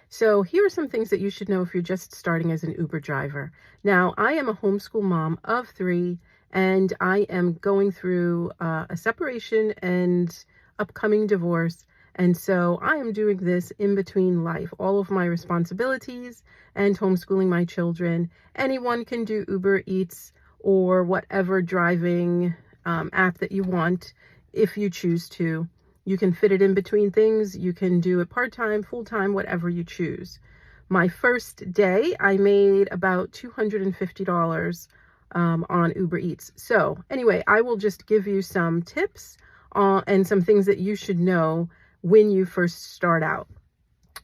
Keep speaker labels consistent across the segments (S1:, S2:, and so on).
S1: So here are some things that you should know if you're just starting as an Uber driver. Now, I am a homeschool mom of 3, and I am going through a separation and upcoming divorce. And so I am doing this in between life, all of my responsibilities and homeschooling my children. Anyone can do Uber Eats or whatever driving app that you want if you choose to. You can fit it in between things. You can do it part-time, full-time, whatever you choose. My first day, I made about $250 on Uber Eats. So anyway, I will just give you some tips and some things that you should know when you first start out.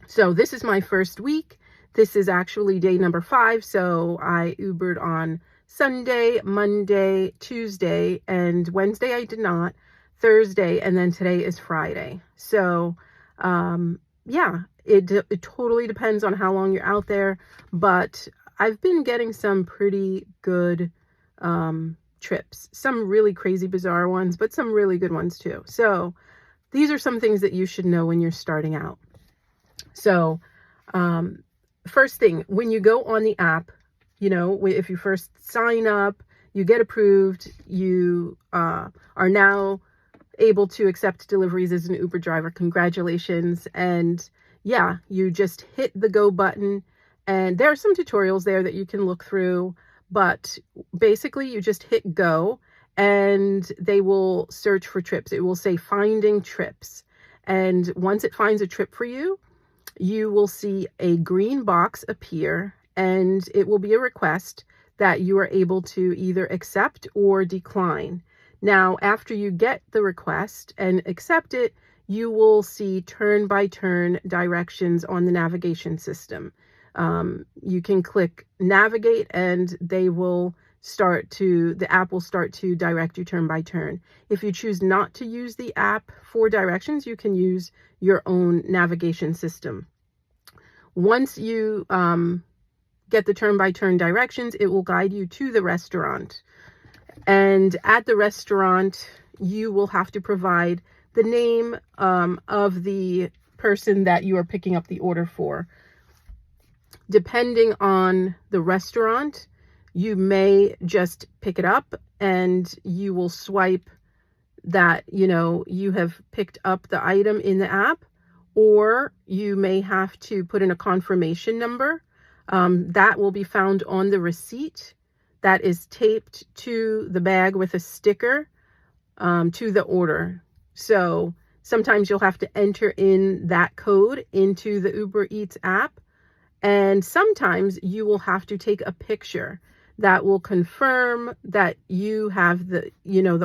S1: So this is my first week. This is actually day number 5. So I Ubered on Sunday, Monday, Tuesday, and Wednesday I did not. Thursday, and then today is Friday. So yeah, it totally depends on how long you're out there, but I've been getting some pretty good trips, some really crazy bizarre ones, but some really good ones too. So these are some things that you should know when you're starting out. So first thing, when you go on the app, you know, if you first sign up, you get approved, you are now able to accept deliveries as an Uber driver. Congratulations. And yeah, you just hit the go button, and there are some tutorials there that you can look through, but basically you just hit go and they will search for trips. It will say finding trips. And once it finds a trip for you, you will see a green box appear, and it will be a request that you are able to either accept or decline. Now, after you get the request and accept it, you will see turn-by-turn directions on the navigation system. You can click navigate and the app will start to direct you turn by turn. If you choose not to use the app for directions, you can use your own navigation system. Once you get the turn-by-turn directions, it will guide you to the restaurant. And at the restaurant, you will have to provide the name of the person that you are picking up the order for. Depending on the restaurant, you may just pick it up and you will swipe that, you know, you have picked up the item in the app, or you may have to put in a confirmation number that will be found on the receipt that is taped to the bag with a sticker to the order. So sometimes you'll have to enter in that code into the Uber Eats app, and sometimes you will have to take a picture that will confirm that you have the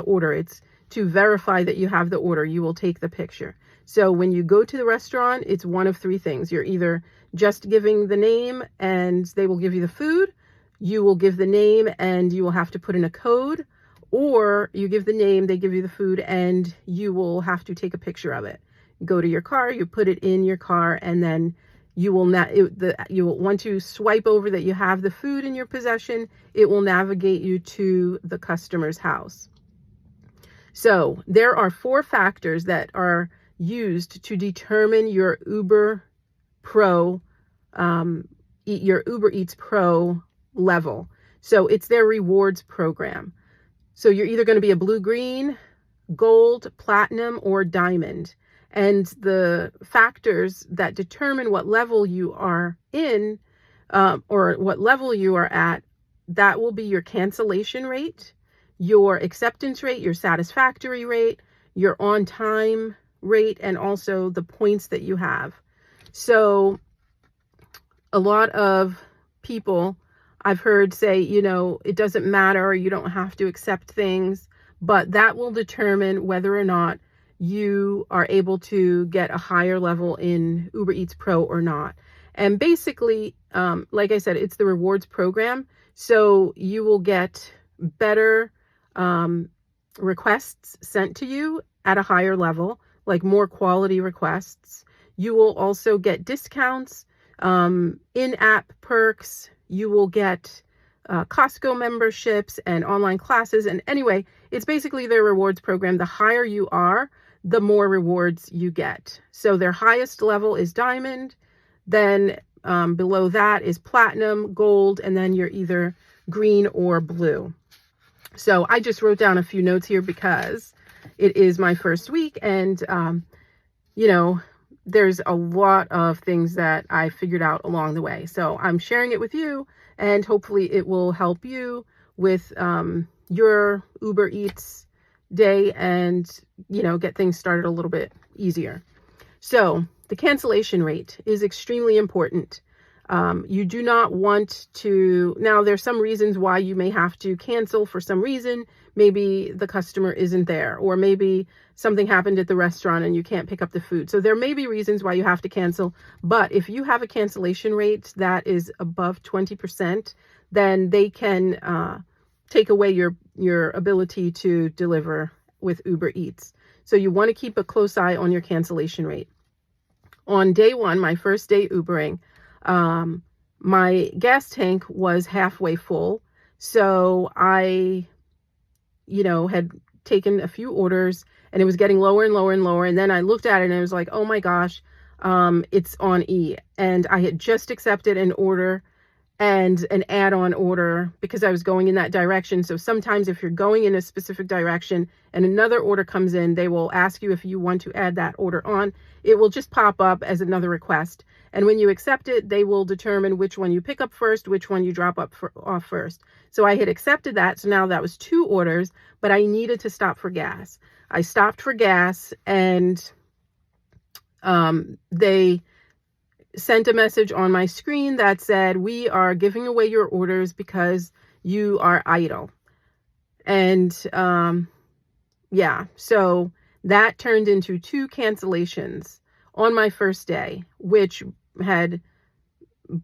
S1: order. It's to verify that you have the order. You will take the picture. So when you go to the restaurant, it's one of 3 things. You're either just giving the name and they will give you the food, you will give the name and you will have to put in a code, or you give the name, they give you the food, and you will have to take a picture of it. Go to your car, you put it in your car, and then you will want to swipe over that you have the food in your possession. It will navigate you to the customer's house. So there are 4 factors that are used to determine your Uber Eats Pro level. So it's their rewards program. So you're either going to be a blue, green, gold, platinum, or diamond. And the factors that determine what level you are in or what level you are at, that will be your cancellation rate, your acceptance rate, your satisfactory rate, your on time rate, and also the points that you have. So a lot of people I've heard say, you know, it doesn't matter, you don't have to accept things, but that will determine whether or not you are able to get a higher level in Uber Eats Pro or not. And basically, like I said, it's the rewards program. So you will get better requests sent to you at a higher level, like more quality requests. You will also get discounts, in-app perks. You will get Costco memberships and online classes. And anyway, it's basically their rewards program. The higher you are, the more rewards you get. So their highest level is diamond. Then below that is platinum, gold, and then you're either green or blue. So I just wrote down a few notes here because it is my first week, and you know, there's a lot of things that I figured out along the way. So I'm sharing it with you, and hopefully it will help you with your Uber Eats day and, you know, get things started a little bit easier. So the cancellation rate is extremely important. You do not want to, now there's some reasons why you may have to cancel for some reason. Maybe the customer isn't there, or maybe something happened at the restaurant and you can't pick up the food. So there may be reasons why you have to cancel, but if you have a cancellation rate that is above 20%, then they can take away your ability to deliver with Uber Eats. So you want to keep a close eye on your cancellation rate. On day one, my first day Ubering, my gas tank was halfway full. So I, you know, had taken a few orders and it was getting lower and lower and lower. And then I looked at it and I was like, oh my gosh, it's on E. And I had just accepted an order and an add-on order because I was going in that direction. So sometimes if you're going in a specific direction and another order comes in, they will ask you if you want to add that order on. It will just pop up as another request. And when you accept it, they will determine which one you pick up first, which one you drop off first. So I had accepted that. So now that was 2 orders, but I needed to stop for gas. I stopped for gas, and they sent a message on my screen that said, we are giving away your orders because you are idle. And yeah, so that turned into 2 cancellations on my first day, which had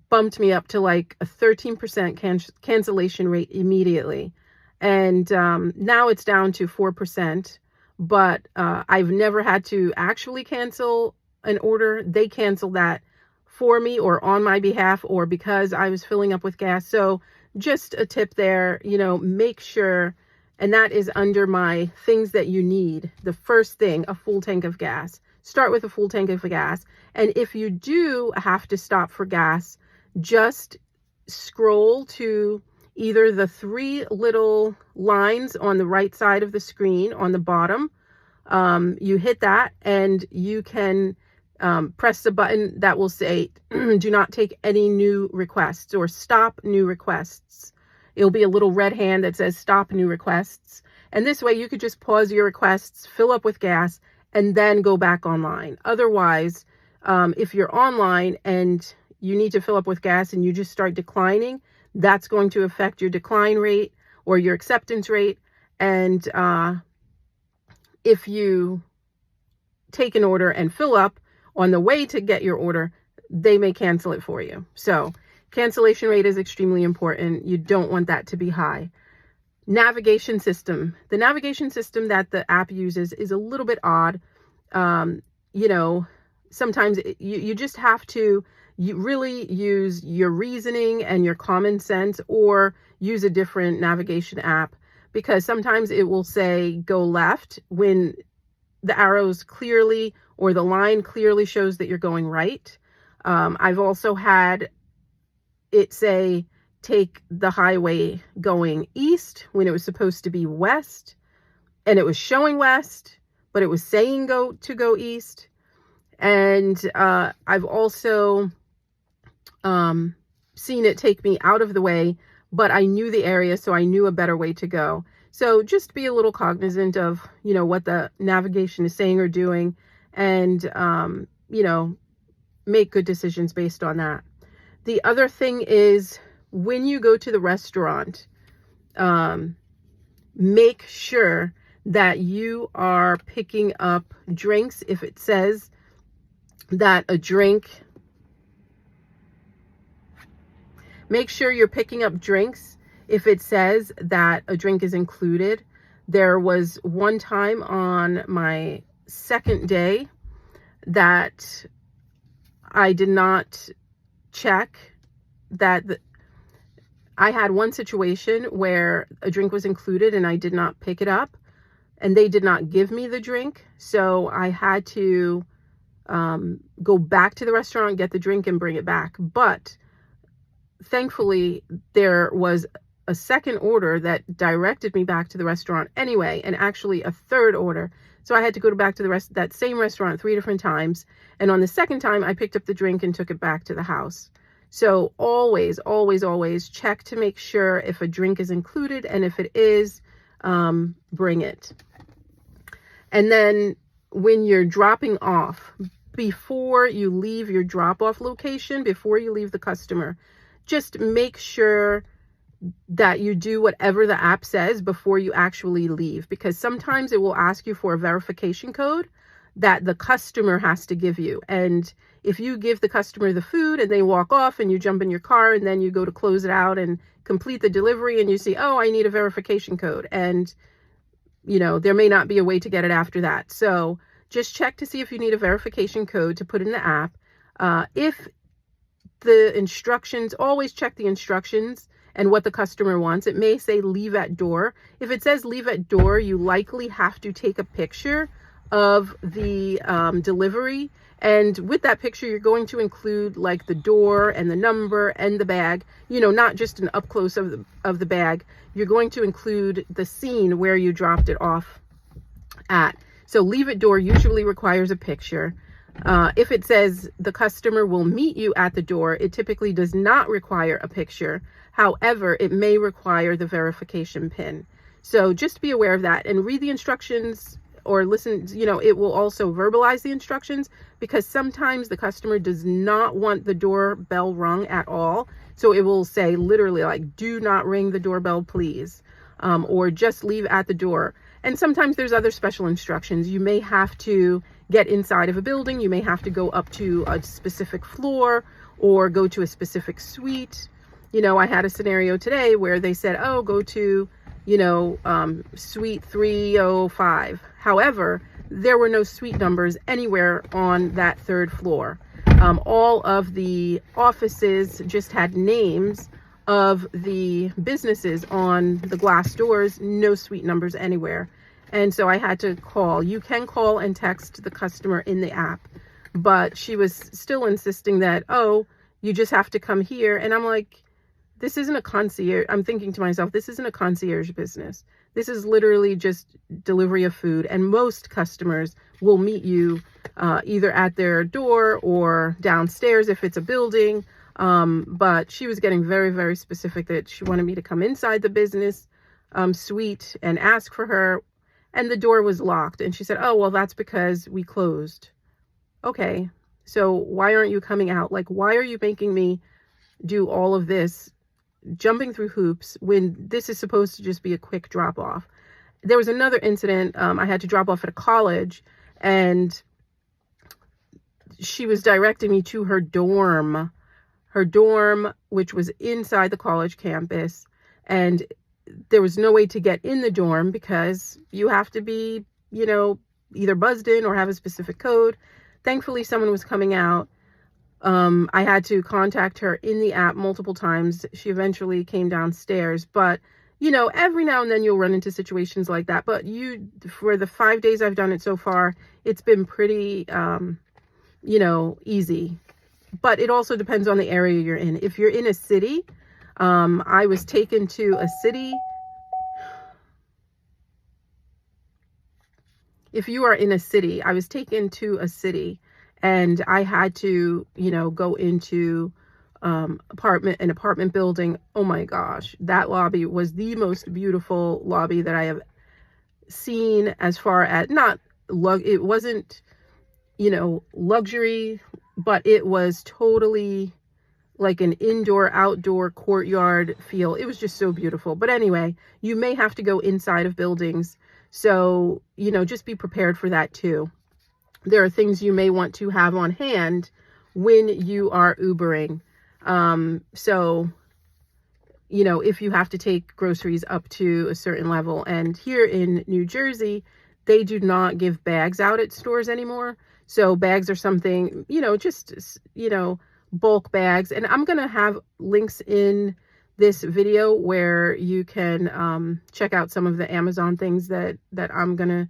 S1: bumped me up to like a 13% cancellation rate immediately. And now it's down to 4%, but I've never had to actually cancel an order. They cancel that for me or on my behalf, or because I was filling up with gas. So just a tip there, you know, make sure, and that is under my things that you need. The first thing, a full tank of gas. Start with a full tank of gas. And if you do have to stop for gas, just scroll to either the 3 little lines on the right side of the screen on the bottom. You hit that and you can press the button that will say, do not take any new requests, or stop new requests. It'll be a little red hand that says stop new requests. And this way you could just pause your requests, fill up with gas, and then go back online. Otherwise, if you're online and you need to fill up with gas and you just start declining, that's going to affect your decline rate or your acceptance rate. And if you take an order and fill up on the way to get your order, they may cancel it for you. So cancellation rate is extremely important. You don't want that to be high. Navigation system. The navigation system that the app uses is a little bit odd. You know, sometimes you just have to really use your reasoning and your common sense, or use a different navigation app, because sometimes it will say go left when the arrows clearly, or the line clearly shows that you're going right. I've also had it say take the highway going east when it was supposed to be west, and it was showing west, but it was saying go east. And I've also seen it take me out of the way, but I knew the area, so I knew a better way to go. So just be a little cognizant of, you know, what the navigation is saying or doing, and, you know, make good decisions based on that. The other thing is, when you go to the restaurant, make sure that you are picking up drinks. If it says that a drink, make sure you're picking up drinks if it says that a drink is included. There was one time on my second day that I did not check that. I had one situation where a drink was included and I did not pick it up, and they did not give me the drink. So I had to go back to the restaurant, get the drink, and bring it back. But thankfully, there was a second order that directed me back to the restaurant anyway, and actually a third order. So I had to go back to that same restaurant 3 different times. And on the second time, I picked up the drink and took it back to the house. So always, always, always check to make sure if a drink is included, and if it is, bring it. And then when you're dropping off, before you leave your drop-off location, before you leave the customer, just make sure that you do whatever the app says before you actually leave, because sometimes it will ask you for a verification code that the customer has to give you. And if you give the customer the food and they walk off and you jump in your car and then you go to close it out and complete the delivery and you see, oh, I need a verification code, and there may not be a way to get it after that. So just check to see if you need a verification code to put in the app. If the instructions, always check the instructions and what the customer wants. It may say leave at door. If it says leave at door, you likely have to take a picture of the delivery. And with that picture, you're going to include like the door and the number and the bag, not just an up close of the bag. You're going to include the scene where you dropped it off at. So leave at door usually requires a picture. If it says the customer will meet you at the door, it typically does not require a picture. However, it may require the verification PIN. So just be aware of that and read the instructions, or listen, it will also verbalize the instructions, because sometimes the customer does not want the doorbell rung at all. So it will say literally like, do not ring the doorbell, please, or just leave at the door. And sometimes there's other special instructions. You may have to get inside of a building. You may have to go up to a specific floor or go to a specific suite. I had a scenario today where they said, oh, go to, suite 305. However, there were no suite numbers anywhere on that third floor. All of the offices just had names of the businesses on the glass doors, no suite numbers anywhere. And so I had to call. You can call and text the customer in the app, but she was still insisting that, oh, you just have to come here. And I'm like, this isn't a concierge. I'm thinking to myself, this isn't a concierge business. This is literally just delivery of food. And most customers will meet you either at their door or downstairs if it's a building. But she was getting very, very specific that she wanted me to come inside the business suite and ask for her. And the door was locked. And she said, oh, well, that's because we closed. Okay, so why aren't you coming out? Like, why are you making me do all of this, jumping through hoops, when this is supposed to just be a quick drop off? There was another incident. I had to drop off at a college, and she was directing me to her dorm, which was inside the college campus. And there was no way to get in the dorm because you have to be, either buzzed in or have a specific code. Thankfully, someone was coming out. I had to contact her in the app multiple times. She eventually came downstairs, but every now and then you'll run into situations like that. But for the 5 days I've done it so far, it's been pretty, easy. But it also depends on the area you're in. If you're in a city, I was taken to a city. If you are in a city, I was taken to a city, and I had to, go into an apartment building. Oh my gosh, that lobby was the most beautiful lobby that I have seen, as far as it wasn't, luxury, but it was totally like an indoor-outdoor courtyard feel. It was just so beautiful. But anyway, you may have to go inside of buildings. So, just be prepared for that too. There are things you may want to have on hand when you are Ubering. So, if you have to take groceries up to a certain level. And here in New Jersey, they do not give bags out at stores anymore. So bags are something, bulk bags. And I'm going to have links in this video where you can check out some of the Amazon things that I'm going to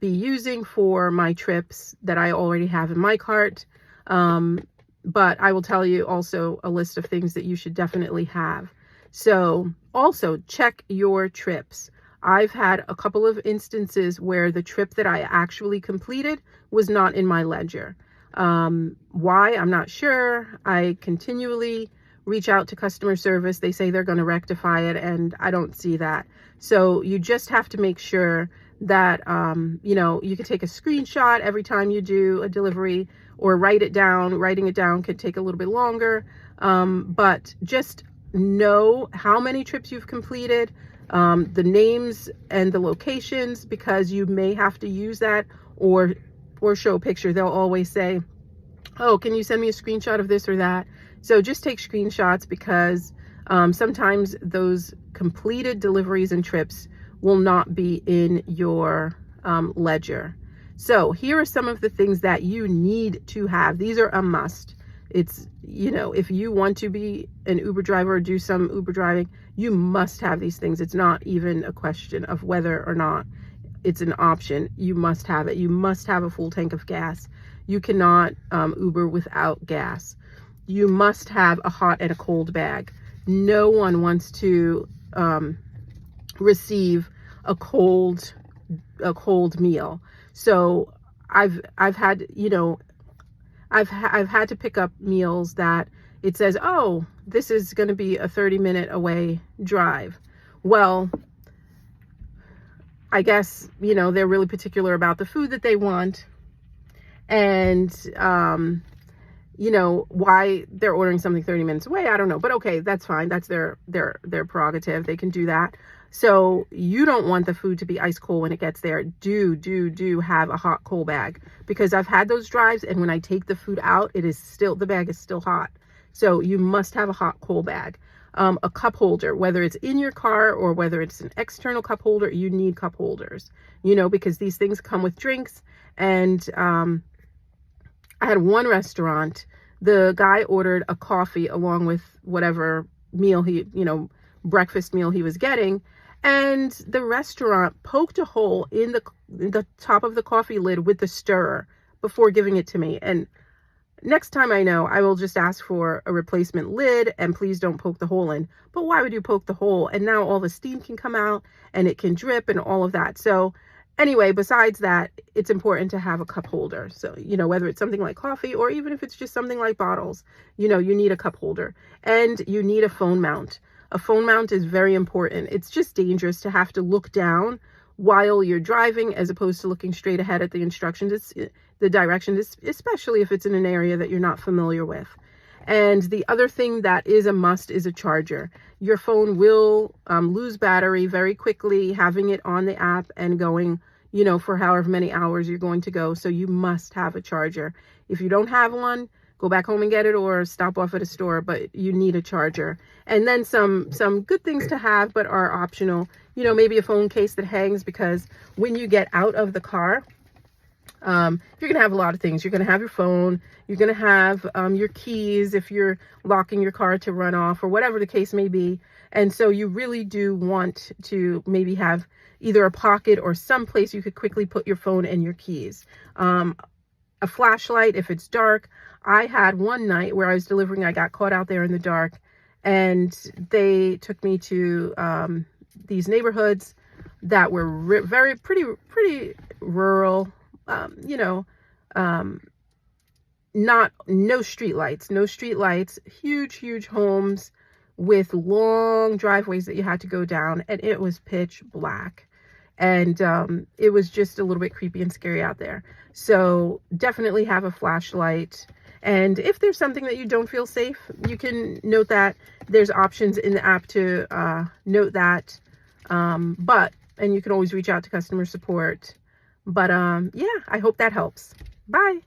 S1: be using for my trips that I already have in my cart. But I will tell you also a list of things that you should definitely have. So also check your trips. I've had a couple of instances where the trip that I actually completed was not in my ledger. Why? I'm not sure. I continually reach out to customer service. They say they're going to rectify it, and I don't see that. So you just have to make sure that, you can take a screenshot every time you do a delivery, or write it down. Writing it down could take a little bit longer, but just know how many trips you've completed, the names and the locations, because you may have to use that or show a picture. They'll always say, oh, can you send me a screenshot of this or that? So just take screenshots, because sometimes those completed deliveries and trips will not be in your ledger. So here are some of the things that you need to have. These are a must. It's, if you want to be an Uber driver or do some Uber driving, you must have these things. It's not even a question of whether or not it's an option. You must have it. You must have a full tank of gas. You cannot Uber without gas. You must have a hot and a cold bag. No one wants to receive a cold meal. So I've had, I've had to pick up meals that it says, oh, this is going to be a 30-minute away drive. Well, I guess, they're really particular about the food that they want, and, why they're ordering something 30 minutes away, I don't know, but okay, that's fine. That's their prerogative. They can do that. So you don't want the food to be ice cold when it gets there. Do have a hot cold bag, because I've had those drives, and when I take the food out, the bag is still hot. So you must have a hot cold bag. A cup holder, whether it's in your car or whether it's an external cup holder, you need cup holders, because these things come with drinks. And I had one restaurant, the guy ordered a coffee along with whatever meal breakfast meal he was getting. And the restaurant poked a hole in the top of the coffee lid with the stirrer before giving it to me. And next time I know, I will just ask for a replacement lid, and please don't poke the hole in. But why would you poke the hole? And now all the steam can come out and it can drip and all of that. So anyway, besides that, it's important to have a cup holder. So, whether it's something like coffee, or even if it's just something like bottles, you need a cup holder, and you need a phone mount. A phone mount is very important. It's just dangerous to have to look down while you're driving, as opposed to looking straight ahead at the instructions. The directions, especially if it's in an area that you're not familiar with. And the other thing that is a must is a charger. Your phone will lose battery very quickly, having it on the app and going, for however many hours you're going to go. So you must have a charger. If you don't have one, go back home and get it, or stop off at a store, but you need a charger. And then some good things to have, but are optional. Maybe a phone case that hangs, because when you get out of the car, you're going to have a lot of things. You're going to have your phone. You're going to have your keys if you're locking your car to run off, or whatever the case may be. And so you really do want to maybe have either a pocket or some place you could quickly put your phone and your keys. A flashlight if it's dark. I had one night where I was delivering. I got caught out there in the dark, and they took me to these neighborhoods that were pretty rural. No street lights, huge homes with long driveways that you had to go down, and it was pitch black. And it was just a little bit creepy and scary out there. So definitely have a flashlight. And if there's something that you don't feel safe, you can note that. There's options in the app to note that. And you can always reach out to customer support. But yeah, I hope that helps. Bye.